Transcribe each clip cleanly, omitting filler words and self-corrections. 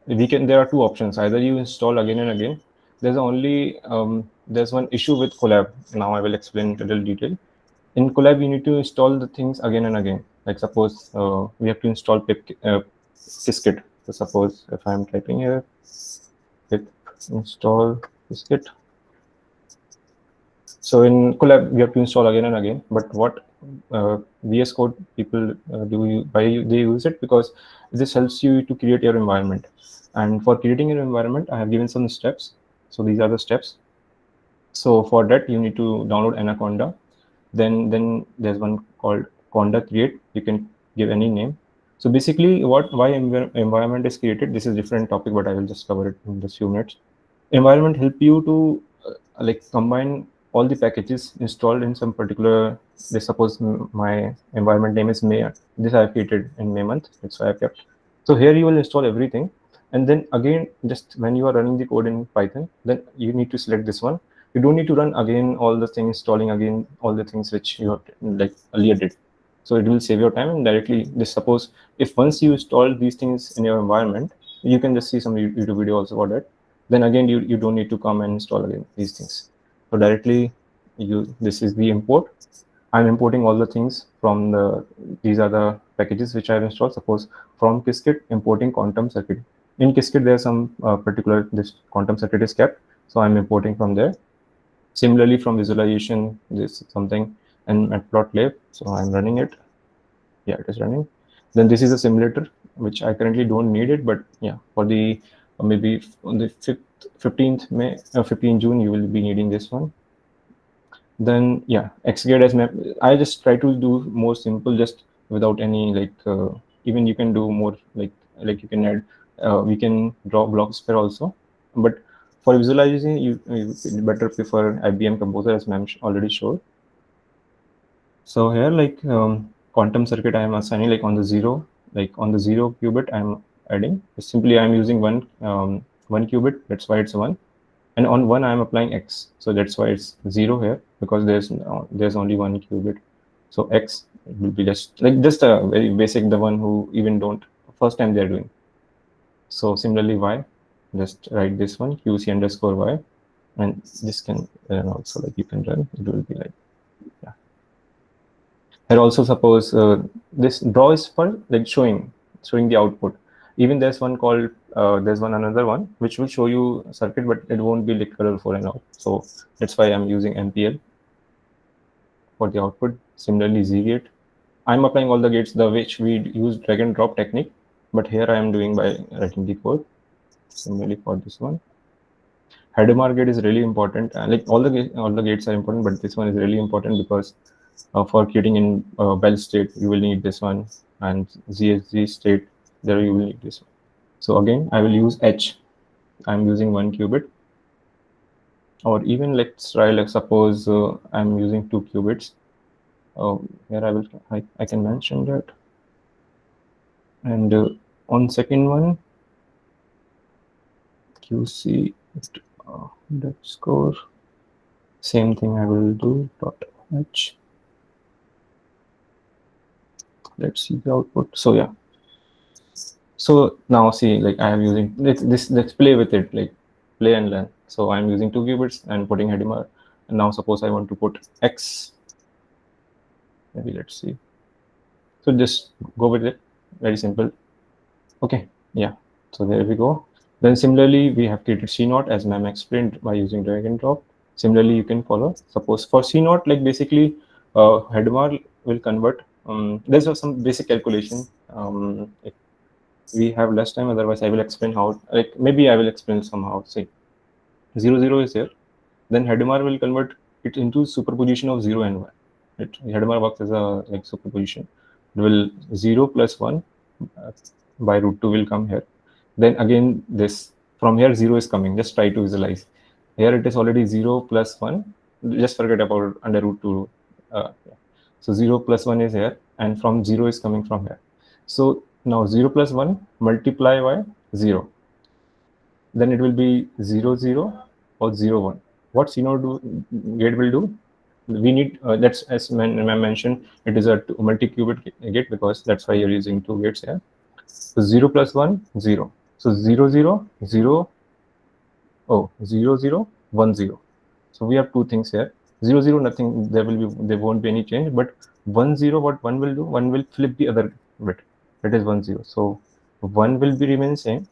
there are two options. Either you install again and again. There's one issue with collab. Now I will explain it in a little detail. In collab, you need to install the things again and again. Like suppose we have to install Qiskit. So suppose if I'm typing here, pip install Qiskit. So in collab, we have to install again and again. But what VS Code people they use it because this helps you to create your environment. And for creating your environment, I have given some steps. So these are the steps. So for that, you need to download Anaconda. Then there's one called Conda Create. You can give any name. So basically, why environment is created. This is a different topic, but I will just cover it in just few minutes. Environment help you to like combine all the packages installed in some particular. Let's suppose my environment name is May. This I have created in May month. That's why I kept. So here you will install everything, and then again, just when you are running the code in Python, then you need to select this one. You don't need to run again all the things, installing again all the things which you have like earlier did. So it will save your time and directly just suppose if once you install these things in your environment, you can just see some YouTube video also for that. Then again, you don't need to come and install again these things. So directly this is the import. I'm importing all the things from these are the packages which I have installed. Suppose from Qiskit, importing quantum circuit. In Qiskit, there's some particular, this quantum circuit is kept. So I'm importing from there. Similarly, from visualization, this is something and matplotlib. So I'm running it. Yeah, it is running. Then this is a simulator, which I currently don't need it, but yeah, for the maybe on the 15th May, 15 June, you will be needing this one. Then yeah, Xgate as map. I just try to do more simple, just without any like. Even you can do more like you can add. We can draw block sphere also, but for visualizing, you better prefer IBM Composite as ma'am already showed. So here, like quantum circuit, I am assigning like on the zero qubit, I'm adding. Simply, I'm using one qubit. That's why it's 1. And on 1, I'm applying X. So that's why it's 0 here, because there's only 1 qubit. So X will be just a very basic, the one who even don't first time they're doing. So similarly, Y, just write this one QC underscore Y, and this can also like you can run. It will be like yeah. And also suppose this draw is for like showing the output. Even there's one called another one which will show you circuit, but it won't be like colorful and all. So that's why I'm using MPL for the output. Similarly, Z-gate. I'm applying all the gates the which we use drag and drop technique, but here I am doing by writing the code. Similarly for this one, Hadamard gate is really important. Like all the gates are important, but this one is really important because for creating in Bell state, you will need this one, and ZSG state, there you will need this one. So again, I will use H. I'm using 1 qubit, or even let's try like suppose I'm using 2 qubits. Here I can mention that, and on second one, QC underscore, same thing I will do dot H. Let's see the output. So yeah. So now see, like I am using let's play with it, like play and learn. So I'm using 2 qubits and putting Hadamard. And now suppose I want to put X. Maybe let's see. So just go with it. Very simple. Okay. Yeah. So there we go. Then similarly, we have created CNOT as ma'am explained by using drag and drop. Similarly, you can follow. Suppose for CNOT, like basically, Hadamard will convert. There's some basic calculation. If we have less time, otherwise I will explain how. Like maybe I will explain somehow. Say 0 0 is here. Then Hadamard will convert it into superposition of 0 and 1. Hadamard works as a like superposition. It will 0 plus 1 by root 2 will come here. Then again, this from here 0 is coming. Just try to visualize. Here it is already 0 plus 1. Just forget about under root 2. Yeah. So 0 plus 1 is here, and from 0 is coming from here. So now 0 plus 1 multiply by 0. Then it will be 0 0 or 0 1. What CNOT gate will do? We need that's as I mentioned, it is a multi-qubit gate because that's why you're using 2 gates here. So 0 plus 1 0. So 0 0 0, oh 0 0 1 0. So we have two things here. 0 0 nothing, there won't be any change, but 1 0, what 1 will do, 1 will flip the other bit, that is 1 0. So 1 will be remain same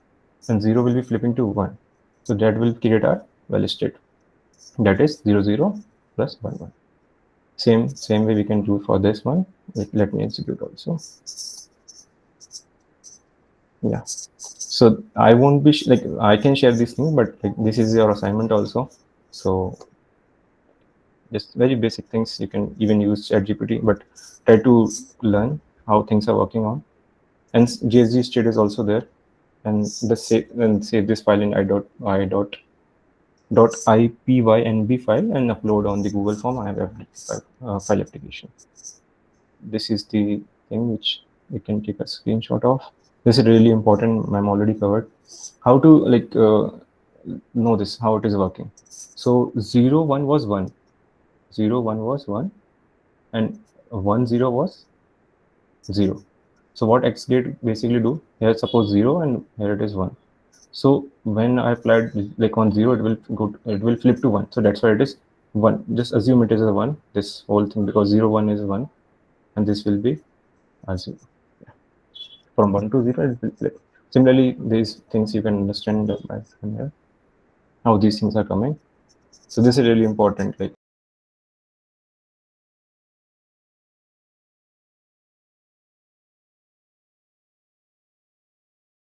and 0 will be flipping to 1. So that will create our valid state, that is 0 0 plus 1 1. Same way we can do for this one. Let me execute also. Yeah, so I won't be like, I can share this thing, but like, this is your assignment also. So just very basic things, you can even use ChatGPT, but try to learn how things are working on. And JSG state is also there, and save this file in .ipynb file and upload on the Google form. I have file application. This is the thing which you can take a screenshot of. This is really important. I'm already covered how to like know this, how it is working. So 0 1 was 1, 0 1 was 1, and 1 0 was 0. So what Xgate basically do here, suppose 0 and here it is 1. So when I applied like on 0, it will flip to 1. So that's why it is 1. Just assume it is a 1, this whole thing, because 0 1 is 1 and this will be a 0. Yeah. From 1 to 0 it will flip. Similarly, these things you can understand by here, how these things are coming. So this is really important. Like